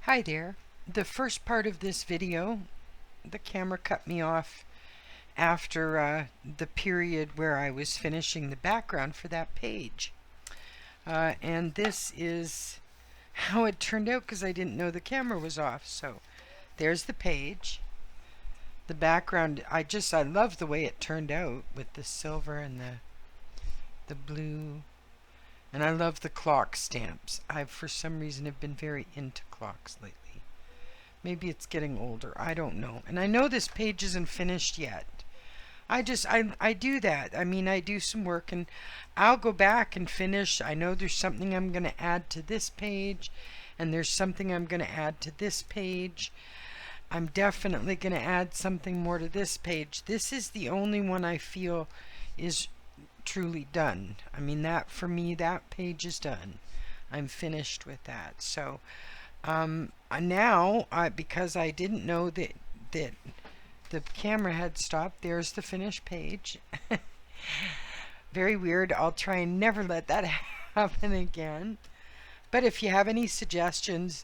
Hi there. The first part of this video, the camera cut me off after the period where I was finishing the background for that page. And this is how it turned out because I didn't know the camera was off. So there's the page. The background, I love the way it turned out with the silver and the blue. And I love the clock stamps. I, for some reason, have been very into clocks lately. Maybe it's getting older. I don't know. And I know this page isn't finished yet. I do that. I mean, I do some work and I'll go back and finish. I know there's something I'm going to add to this page and there's something I'm going to add to this page. I'm definitely going to add something more to this page. This is the only one I feel is truly done. I mean, that for me, that page is done. I'm finished with that. So now, because I didn't know that the camera had stopped, there's the finished page. Very weird. I'll try and never let that happen again. But if you have any suggestions,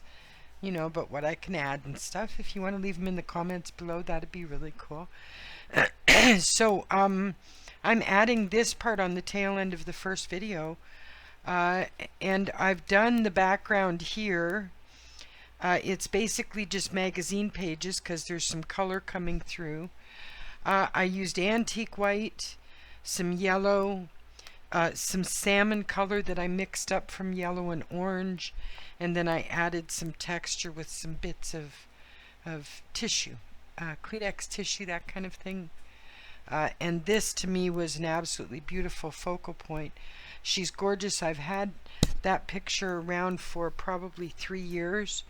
about what I can add and stuff, if you want to leave them in the comments below, that'd be really cool. So, I'm adding this part on the tail end of the first video, and I've done the background here. It's basically just magazine pages because there's some color coming through. I used antique white, some yellow, some salmon color that I mixed up from yellow and orange, and then I added some texture with some bits of tissue, Kleenex tissue, that kind of thing. And this to me was an absolutely beautiful focal point. She's gorgeous. I've had that picture around for probably 3 years,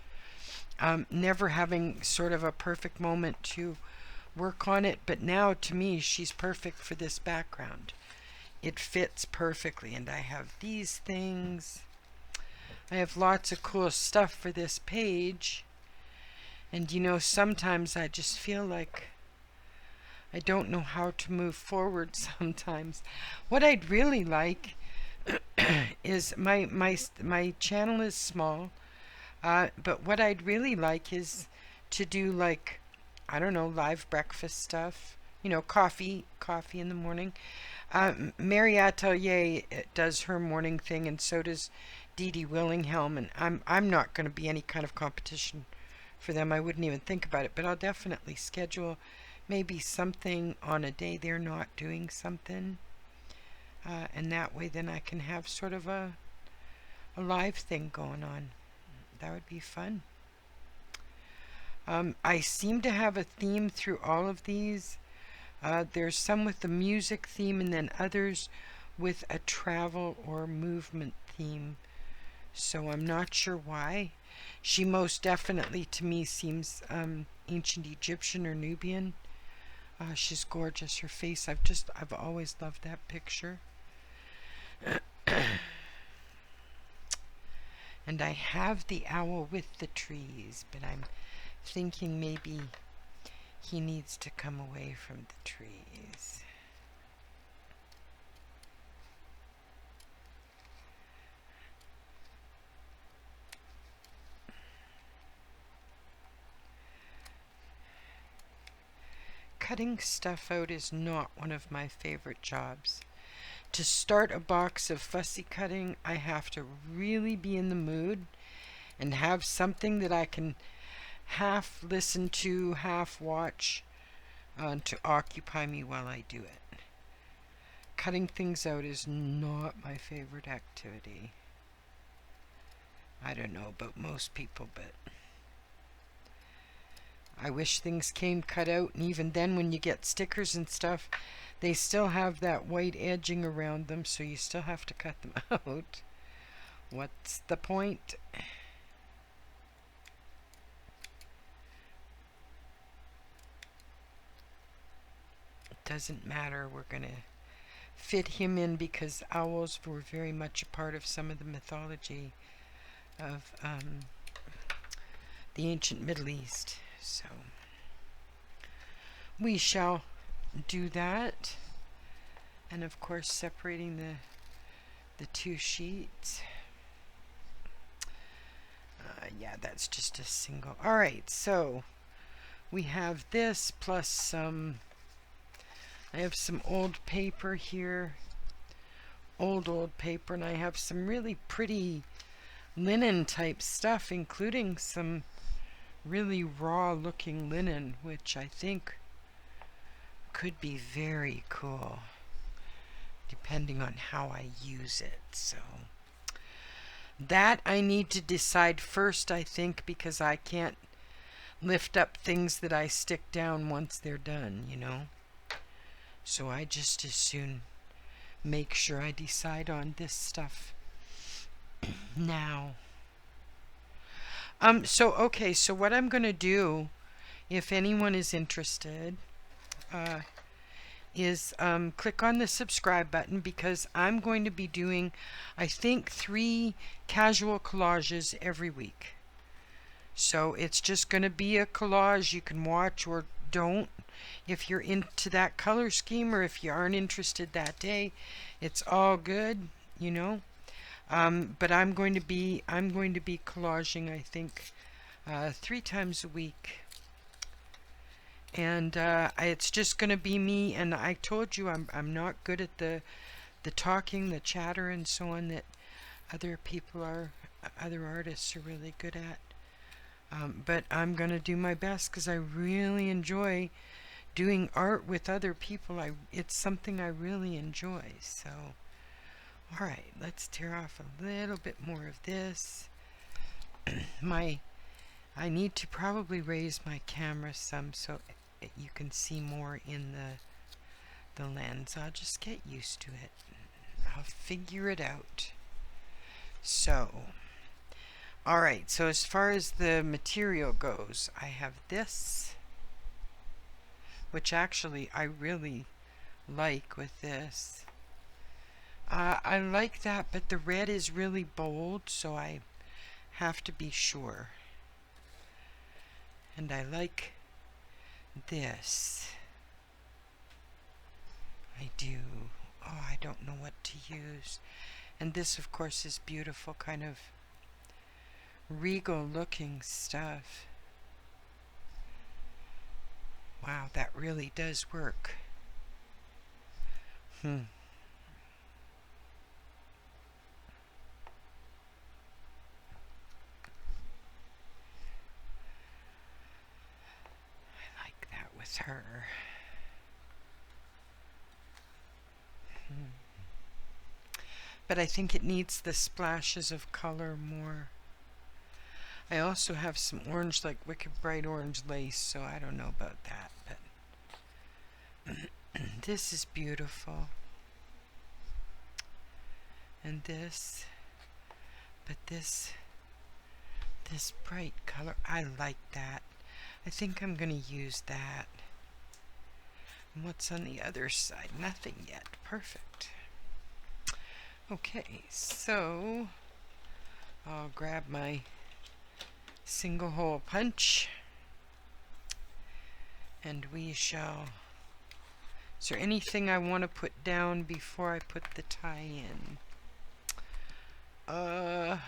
never having sort of a perfect moment to work on it, but now to me she's perfect for this background. It fits perfectly, and I have these things. I have lots of cool stuff for this page, and sometimes I just feel like I don't know how to move forward sometimes. What I'd really like is my channel is small, but what I'd really like is to do, like, I don't know, live breakfast stuff. Coffee in the morning. Mary Atelier does her morning thing, and so does Dee Dee Willingham, and I'm not going to be any kind of competition for them. I wouldn't even think about it, but I'll definitely schedule maybe something on a day they're not doing something, and that way then I can have sort of a live thing going on. That would be fun. I seem to have a theme through all of these. There's some with the music theme and then others with a travel or movement theme, so I'm not sure why. She most definitely to me seems ancient Egyptian or Nubian. She's gorgeous. Her face, I've always loved that picture. And I have the owl with the trees, but I'm thinking maybe he needs to come away from the trees. Cutting stuff out is not one of my favorite jobs. To start a box of fussy cutting, I have to really be in the mood and have something that I can half listen to, half watch, to occupy me while I do it. Cutting things out is not my favorite activity. I don't know about most people, but I wish things came cut out, and even then when you get stickers and stuff, they still have that white edging around them, so you still have to cut them out. What's the point? It doesn't matter. We're going to fit him in because owls were very much a part of some of the mythology of the ancient Middle East. So we shall do that, and of course separating the two sheets. Yeah, that's just a single. All right, so we have this plus some. I have some old paper here, old paper, and I have some really pretty linen type stuff, including some really raw looking linen, which I think could be very cool depending on how I use it. So that I need to decide first, I think, because I can't lift up things that I stick down once they're done, you know. So I just as soon make sure I decide on this stuff now. Okay, so what I'm going to do, if anyone is interested, is click on the subscribe button, because I'm going to be doing, I think, 3 casual collages every week. So it's just going to be a collage you can watch or don't. If you're into that color scheme, or if you aren't interested that day, it's all good, you know. But I'm going to be collaging, I think, 3 times a week. And it's just going to be me, and I told you I'm not good at the talking, the chatter, and so on that other artists are really good at. But I'm going to do my best, because I really enjoy doing art with other people. It's something I really enjoy. So, all right, let's tear off a little bit more of this. I need to probably raise my camera some so you can see more in the lens. I'll just get used to it. I'll figure it out. So, alright, so as far as the material goes, I have this, which actually I really like with this. I like that, but the red is really bold, so I have to be sure. And I like this. I do. Oh, I don't know what to use. And this, of course, is beautiful, kind of regal looking stuff. Wow, that really does work. I like that with her. But I think it needs the splashes of color more. I also have some orange, like wicked bright orange lace, so I don't know about that, but this is beautiful. And this, but this bright color, I like that. I think I'm going to use that. And what's on the other side? Nothing yet. Perfect. Okay, so I'll grab my single hole punch, and we shall. Is there anything I want to put down before I put the tie in? I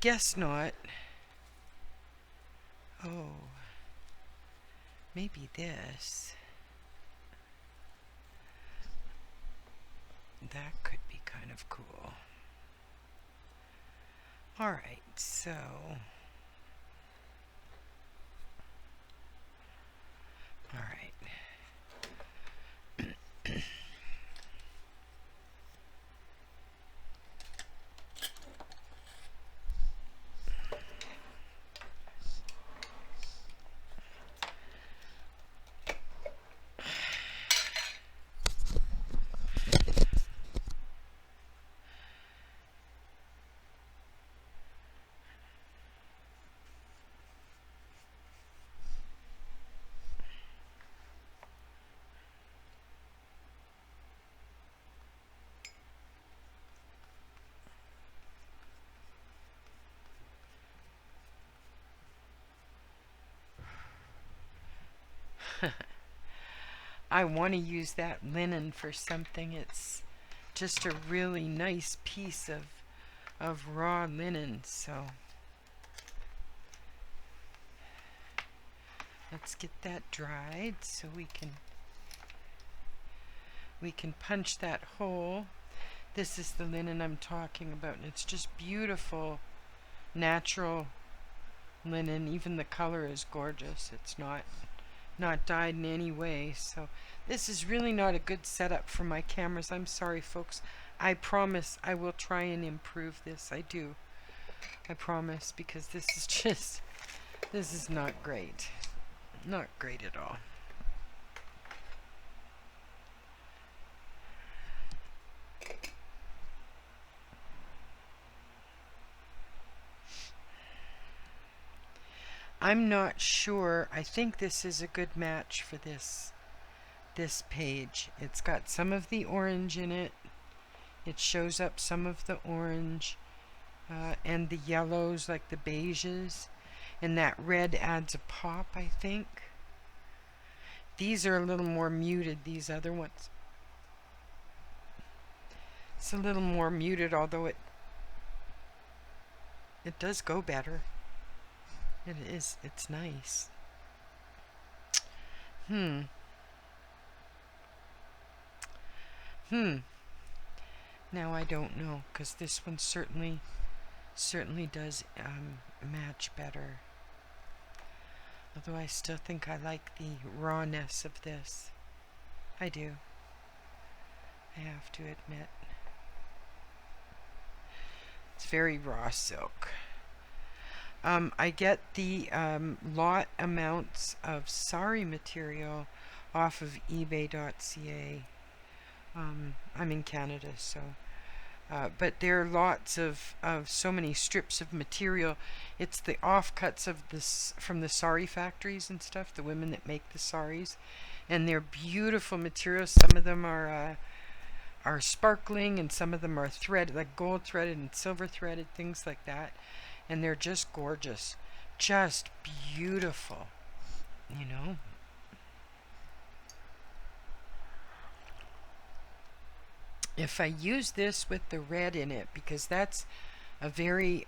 guess not. Oh, maybe this. That could be kind of cool. Alright, so alright. I want to use that linen for something. It's just a really nice piece of raw linen, so Let's get that dried so we can punch that hole. This is the linen I'm talking about, and it's just beautiful, natural linen. Even the color is gorgeous. It's not dyed in any way. So this is really not a good setup for my cameras. I'm sorry, folks. I promise I will try and improve this. I do. I promise, because this is not great. Not great at all. I'm not sure. I think this is a good match for this page. It's got some of the orange in it. It shows up some of the orange and the yellows, like the beiges, and that red adds a pop, I think. These are a little more muted, these other ones. It's a little more muted, although it does go better. It's nice. Now I don't know, because this one certainly does match better. Although I still think I like the rawness of this. I do. I have to admit. It's very raw silk. I get the lot amounts of sari material off of ebay.ca. I'm in Canada, so but there are lots of so many strips of material. It's the offcuts of this from the sari factories and stuff, the women that make the saris, and they're beautiful materials. Some of them are sparkling, and some of them are threaded, like gold threaded and silver threaded, things like that, and they're just gorgeous, just beautiful, you know. If I use this with the red in it, because that's a very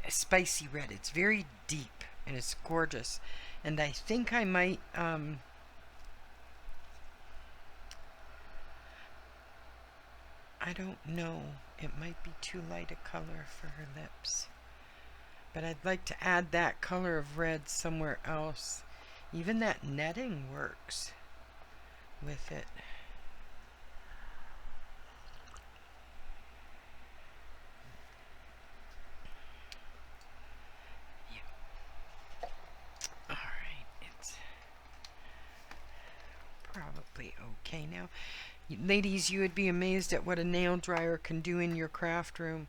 spicy red, it's very deep and it's gorgeous, and I think I might I don't know, it might be too light a color for her lips, but I'd like to add that color of red somewhere else. Even that netting works with it. Probably okay now. Ladies, you would be amazed at what a nail dryer can do in your craft room.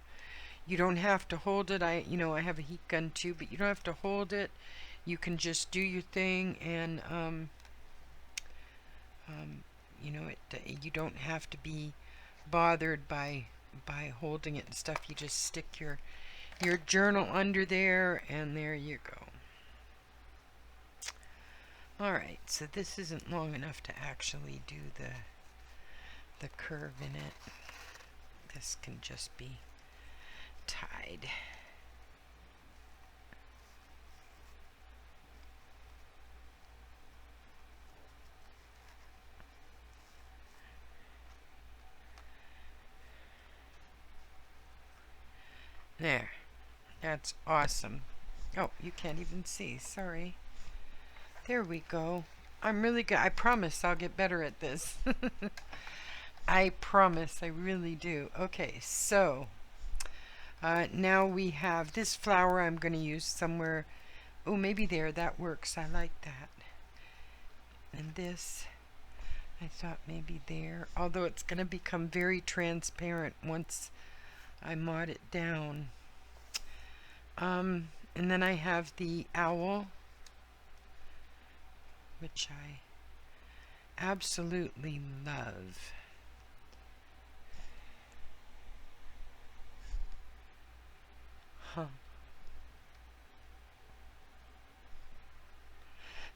You don't have to hold it. I have a heat gun too, but you don't have to hold it. You can just do your thing, and you don't have to be bothered by holding it and stuff. You just stick your journal under there, and there you go. Alright, so this isn't long enough to actually do the curve in it. This can just be tied. There. That's awesome. Oh, you can't even see. Sorry. There we go. I'm really good. I promise I'll get better at this. I promise. I really do. Okay, so now we have this flower I'm going to use somewhere. Oh, maybe there. That works. I like that. And this, I thought maybe there. Although it's going to become very transparent once I mod it down. And then I have the owl, which I absolutely love.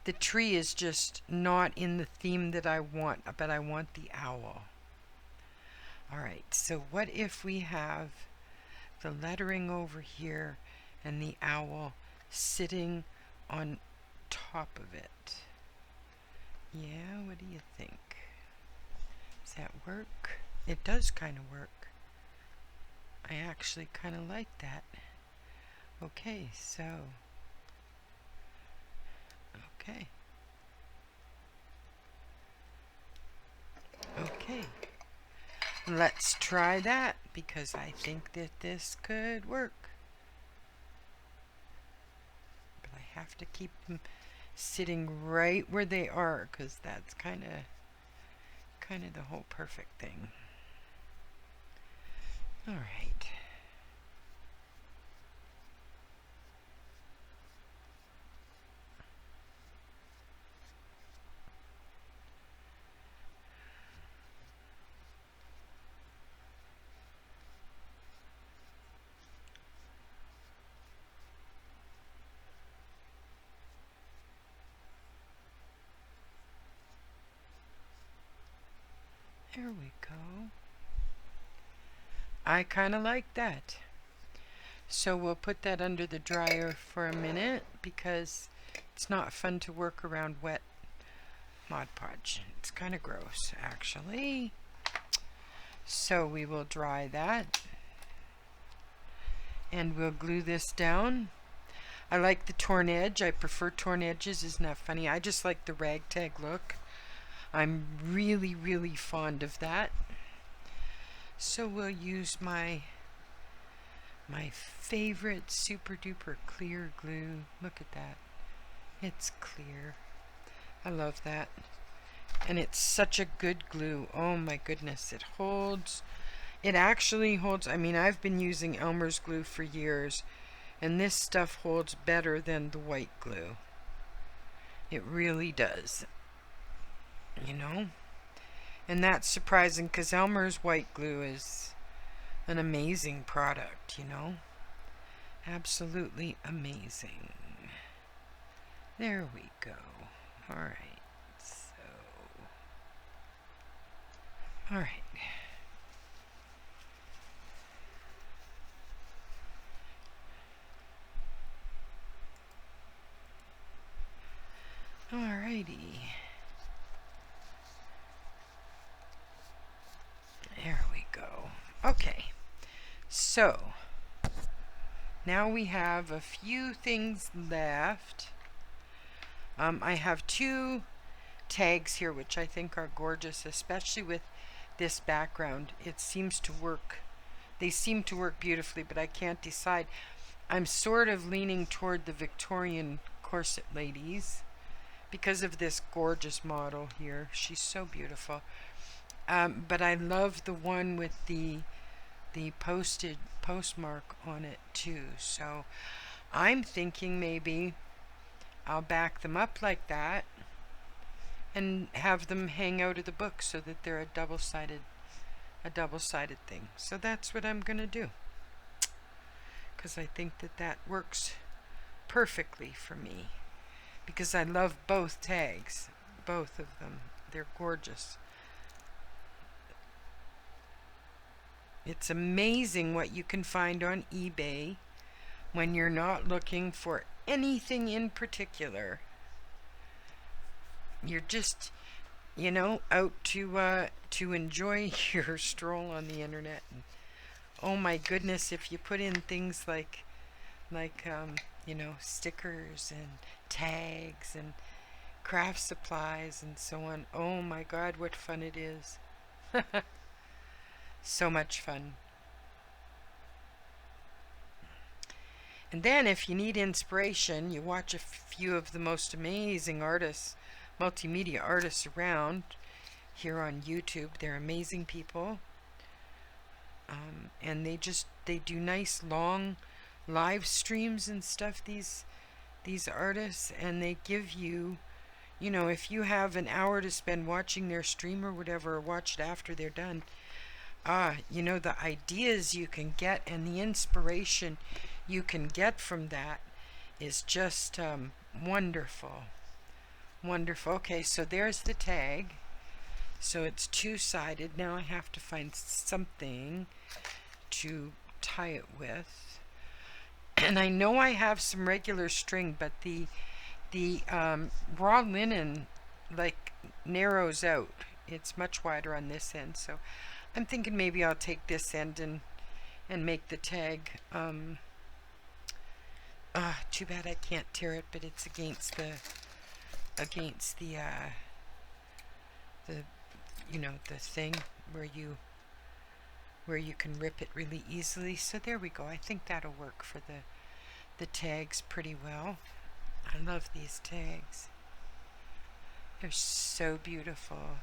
The tree is just not in the theme that I want, but I want the owl. Alright, so what if we have the lettering over here and the owl sitting on top of it. Yeah, what do you think? Does that work? It does kind of work. I actually kind of like that. Okay, so. Okay. Okay. Let's try that because I think that this could work. But I have to keep them sitting right where they are because that's kind of the whole perfect thing. All right. There we go. I kind of like that. So we'll put that under the dryer for a minute because it's not fun to work around wet Mod Podge. It's kind of gross, actually. So we will dry that. And we'll glue this down. I like the torn edge. I prefer torn edges. Isn't that funny? I just like the ragtag look. I'm really, really fond of that. So we'll use my favorite super duper clear glue. Look at that. It's clear. I love that. And it's such a good glue. Oh my goodness. It holds. It actually holds. I mean, I've been using Elmer's glue for years, and this stuff holds better than the white glue. It really does. You know? And that's surprising because Elmer's white glue is an amazing product, you know? Absolutely amazing. There we go. Alright. Alright. Alrighty. There we go. Okay. So, now we have a few things left. I have two tags here which I think are gorgeous, especially with this background. It seems to work. They seem to work beautifully, but I can't decide. I'm sort of leaning toward the Victorian corset ladies because of this gorgeous model here. She's so beautiful. But I love the one with the postmark on it too. So I'm thinking maybe I'll back them up like that and have them hang out of the book so that they're a double-sided thing. So that's what I'm gonna do because I think that works perfectly for me because I love both tags, both of them. They're gorgeous. It's amazing what you can find on eBay when you're not looking for anything in particular. You're just, you know, out to enjoy your stroll on the internet. And, oh my goodness, if you put in things like you know, stickers and tags and craft supplies and so on. Oh my God, what fun it is. So much fun. And then if you need inspiration, you watch a few of the most amazing artists, multimedia artists around here on YouTube. They're amazing people. And they do nice long live streams and stuff, these artists, and they give you, you know, if you have an hour to spend watching their stream or whatever, or watch it after they're done, you know, the ideas you can get and the inspiration you can get from that is just wonderful. Wonderful. Okay, so there's the tag. So it's two-sided. Now I have to find something to tie it with. And I know I have some regular string, but the The raw linen like narrows out. It's much wider on this end, so I'm thinking maybe I'll take this end and make the tag. Too bad I can't tear it, but it's against the the the thing where you can rip it really easily. So there we go. I think that'll work for the tags pretty well. I love these tags. They're so beautiful.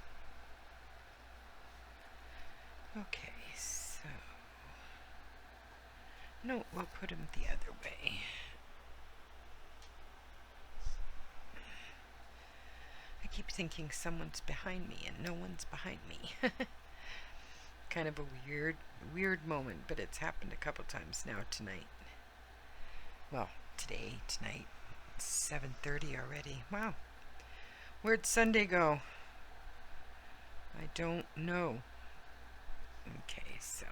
Okay, so no, we'll put them the other way. I keep thinking someone's behind me and no one's behind me. Kind of a weird moment, but it's happened a couple times now tonight. Well, tonight. It's 7:30 already. Wow. Where'd Sunday go? I don't know. Okay, so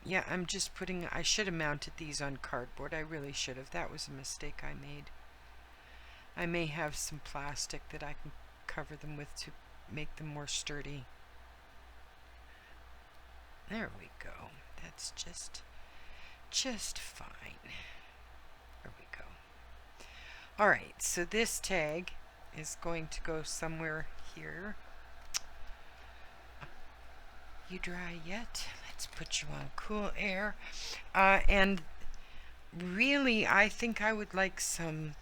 yeah, I'm just I should have mounted these on cardboard. I really should have. That was a mistake I made. I may have some plastic that I can cover them with to make them more sturdy. There we go. That's just fine. There we go. Alright, so this tag is going to go somewhere here. You dry yet? Let's put you on cool air. And really, I think I would like some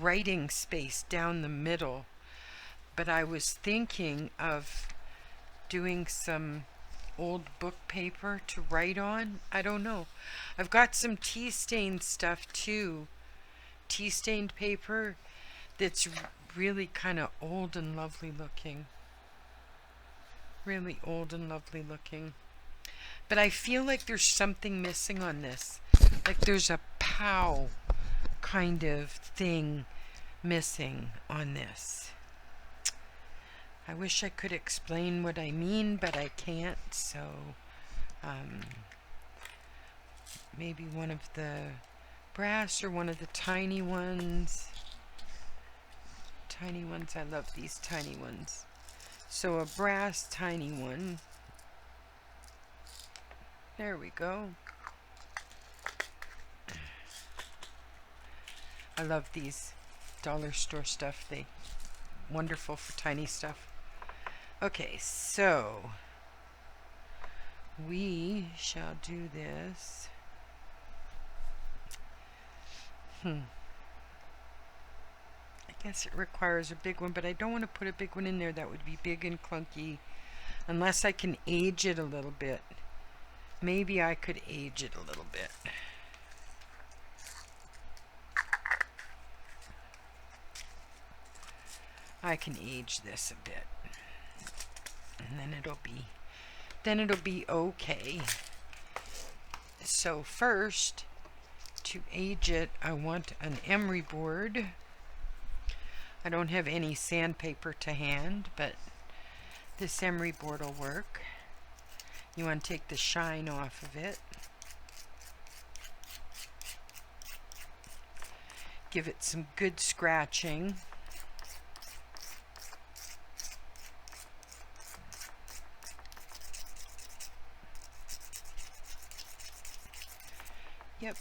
writing space down the middle. But I was thinking of doing some old book paper to write on. I don't know. I've got some tea stained stuff too. Tea stained paper that's really kind of old and lovely looking. Really old and lovely looking. But I feel like there's something missing on this. Like there's a pow kind of thing missing on this. I wish I could explain what I mean, but I can't, so maybe one of the brass or one of the tiny ones. Tiny ones, I love these tiny ones. So a brass tiny one. There we go. I love these dollar store stuff. They're wonderful for tiny stuff. Okay, so we shall do this. I guess it requires a big one, but I don't want to put a big one in there. That would be big and clunky. Unless I can age it a little bit. Maybe I could age it a little bit. I can age this a bit. And then it'll be okay. So first, to age it, I want an emery board. I don't have any sandpaper to hand, but this emery board will work. You want to take the shine off of it. Give it some good scratching. Yep.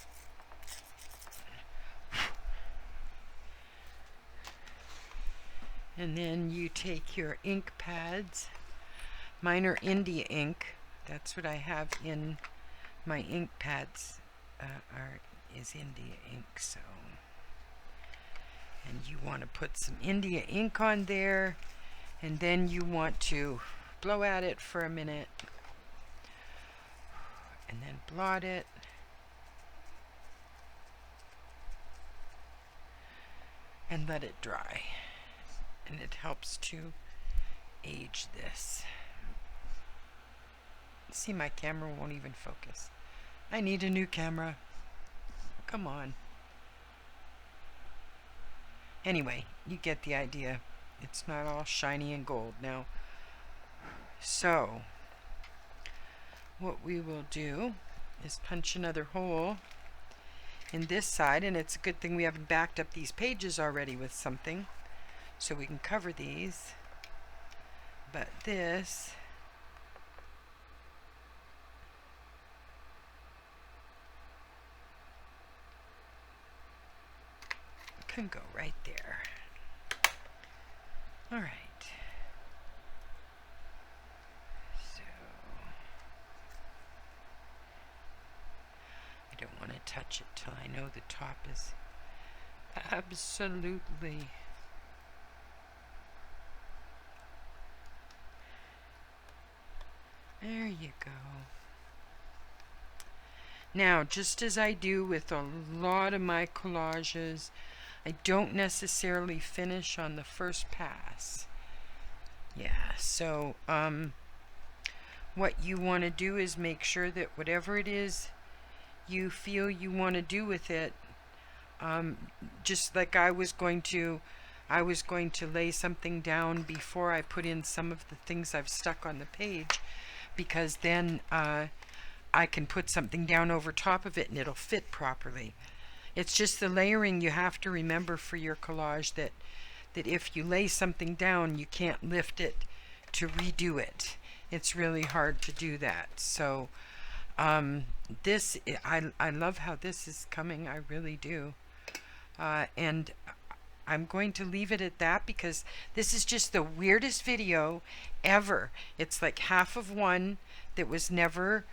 And then you take your ink pads. Mine are India ink. That's what I have in my ink pads. Is India ink. So, and you want to put some India ink on there, and then you want to blow at it for a minute, and then blot it. And let it dry, and it helps to age this. See, my camera won't even focus. I need a new camera. Come on. Anyway, you get the idea. It's not all shiny and gold now. So, what we will do is punch another hole in this side, and it's a good thing we haven't backed up these pages already with something, so we can cover these. But this can go right there. All right. So I don't want to touch it till I know the top is absolutely there. You go. Now, just as I do with a lot of my collages, I don't necessarily finish on the first pass. Yeah, so what you want to do is make sure that whatever it is you feel you want to do with it, just like I was going to lay something down before I put in some of the things I've stuck on the page, because then I can put something down over top of it and it'll fit properly. It's just the layering you have to remember for your collage, that if you lay something down, you can't lift it to redo it. It's really hard to do that. So this, I love how this is coming. I really do. And I'm going to leave it at that, because this is just the weirdest video ever. It's like half of one that was never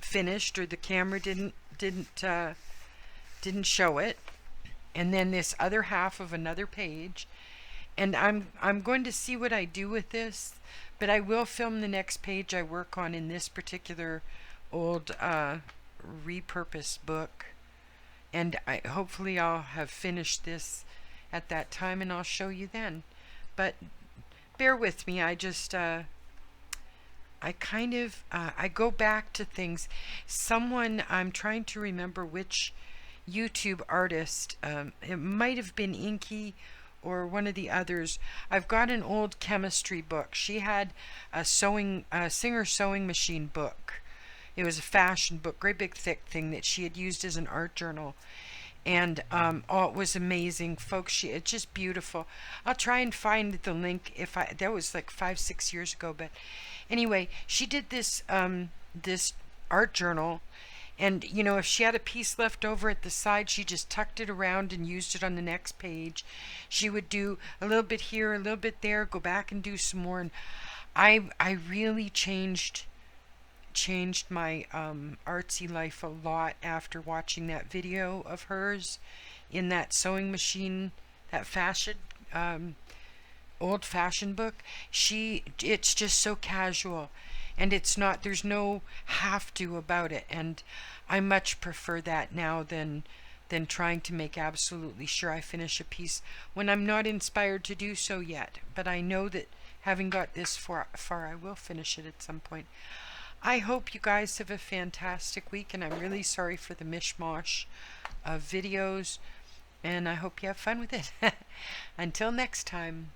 finished, or the camera didn't show it, and then this other half of another page. And I'm going to see what I do with this, but I will film the next page I work on in this particular old repurposed book, and hopefully I'll have finished this at that time, and I'll show you then. But bear with me. I just I kind of I go back to things. I'm trying to remember which YouTube artist, it might have been Inky or one of the others. I've got an old chemistry book. She had a Singer sewing machine book. It was a fashion book, great big thick thing that she had used as an art journal. And oh, it was amazing, folks. It's just beautiful. I'll try and find the link that was like 5-6 years ago. But anyway, she did this this art journal, and you know, if she had a piece left over at the side, she just tucked it around and used it on the next page. She would do a little bit here, a little bit there, go back and do some more. And I really changed my artsy life a lot after watching that video of hers in that sewing machine, that fashion old fashioned book. It's just so casual, and there's no have to about it, and I much prefer that now than trying to make absolutely sure I finish a piece when I'm not inspired to do so yet. But I know that having got this far, I will finish it at some point. I hope you guys have a fantastic week, and I'm really sorry for the mishmash of videos, and I hope you have fun with it. Until next time.